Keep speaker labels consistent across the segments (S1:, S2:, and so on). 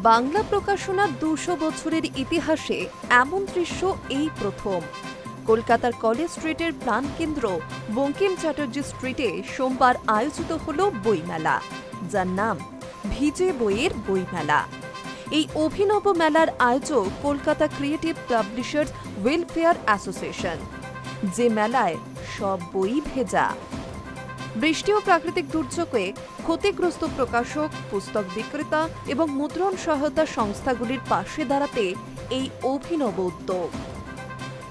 S1: বাংলা প্রকাশনার ২০০ বছরের ইতিহাসে এমন দৃশ্য এই প্রথম। কলকাতার কলেজ স্ট্রিটের প্রাণকেন্দ্র বঙ্কিম চ্যাটার্জি স্ট্রিটে সোমবার আয়োজিত হল বইমেলা, যার নাম ভিজে বইয়ের বইমেলা। এই অভিনব মেলার আয়োজক Kolkata creative publishers welfare association, যে মেলায় সব বই ভেজা। বৃষ্টি ও প্রাকৃতিক দুর্যোগে ক্ষতিগ্রস্ত প্রকাশক, পুস্তক বিক্রেতা এবং মুদ্রণ সহায়তা সংস্থাগুলির পাশে দাঁড়াতে এই অভিনব উদ্যোগ।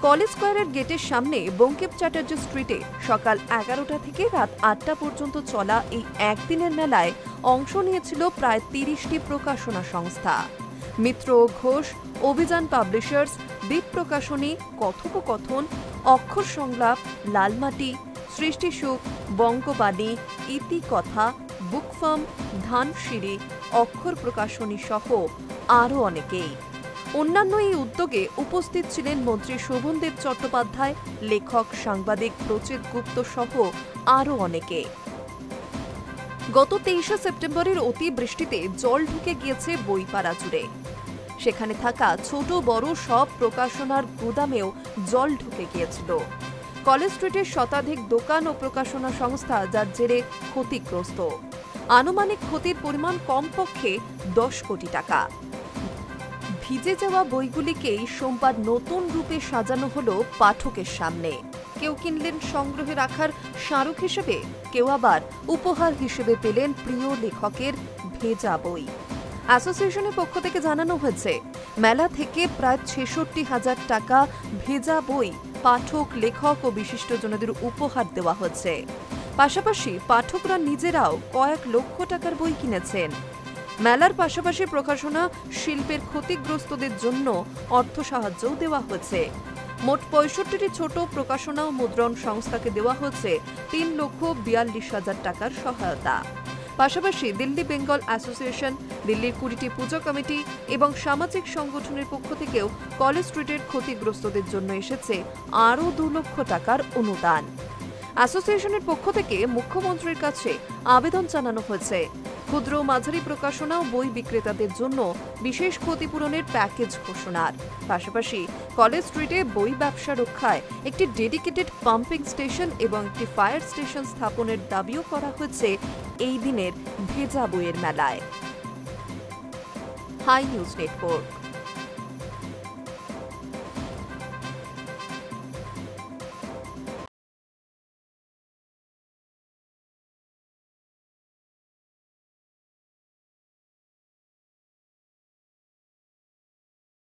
S1: কলেজ স্কোয়ারের গেটের সামনে বঙ্কিম চ্যাটার্জি স্ট্রিটে সকাল ১১টা থেকে রাত ৮টা পর্যন্ত চলা এই একদিনের মেলায় অংশ নিয়েছিল প্রায় ৩০টি প্রকাশনা সংস্থা। মিত্র ও ঘোষ, অভিযান পাবলিশার্স, দ্বীপ প্রকাশনী, কথোপকথন, অক্ষর সংলাপ, লালমাটি, সৃষ্টিসুখ, বঙ্গবাণী, ইতিকথা, বুকফার্ম, ধানসিঁড়ি, অক্ষর প্রকাশনী সহ আরও অনেকেই। অন্যান্য এই উদ্যোগে উপস্থিত ছিলেন মন্ত্রী শোভনদেব চট্টোপাধ্যায়, লেখক, সাংবাদিক প্রচিত গুপ্ত সহ আরও অনেকে। গত ২৩শে সেপ্টেম্বরের অতি বৃষ্টিতে জল ঢুকে গিয়েছে বইপাড়া জুড়ে। সেখানে থাকা ছোট বড় সব প্রকাশনার গুদামেও জল ঢুকে গিয়েছিল। কলেজ স্ট্রিটের শতাধিক দোকান ও প্রকাশনা সংস্থা যার জেরে ক্ষতিগ্রস্ত। আনুমানিক ক্ষতির পরিমাণ কমপক্ষে ১০ কোটি টাকা। ভিজে যাওয়া বইগুলিকেই সোমবার নতুন রূপে সাজানো হলো পাঠকের সামনে। কেউ কিনলেন সংগ্রহে রাখার স্মারক হিসেবে, কেউ আবার উপহার হিসেবে পেলেন প্রিয় লেখকের ভেজা বই। অ্যাসোসিয়েশনের পক্ষ থেকে জানানো হয়েছে, মেলা থেকে প্রায় ৬৬,০০০ টাকা ভেজা বই পাঠক, লেখক ও বিশিষ্টজনদের উপহার দেওয়া হচ্ছে। পাশাপাশি পাঠকরা নিজেরাও কয়েক লক্ষ টাকার বই কিনেছেন। মেলার পাশাপাশি প্রকাশনা শিল্পের ক্ষতিগ্রস্তদের জন্য অর্থ সাহায্যও দেওয়া হয়েছে। মোট ৬৫টি ছোট প্রকাশনা ও মুদ্রণ সংস্থাকে দেওয়া হয়েছে ৩,৪২,০০০ টাকার সহায়তা। পাশাপাশি দিল্লি বেঙ্গল অ্যাসোসিয়েশন, দিল্লির ২০টি পুজো কমিটি এবং সামাজিক সংগঠনের পক্ষ থেকেও কলেজ স্ট্রিটের ক্ষতিগ্রস্তদের জন্য এসেছে আরও ২ লক্ষ টাকার অনুদান। অ্যাসোসিয়েশনের পক্ষ থেকে মুখ্যমন্ত্রীর কাছে আবেদন জানানো হয়েছে ক্ষুদ্র ও মাঝারি প্রকাশনা ও বই বিক্রেতাদের জন্য বিশেষ ক্ষতিপূরণের প্যাকেজ ঘোষণার। পাশাপাশি কলেজ স্ট্রিটে বই ব্যবসা রক্ষায় একটি ডেডিকেটেড পাম্পিং স্টেশন এবং একটি ফায়ার স্টেশন স্থাপনের দাবিও করা হয়েছে এই দিনের ভেজা বইয়ের মেলায়। Hi news network.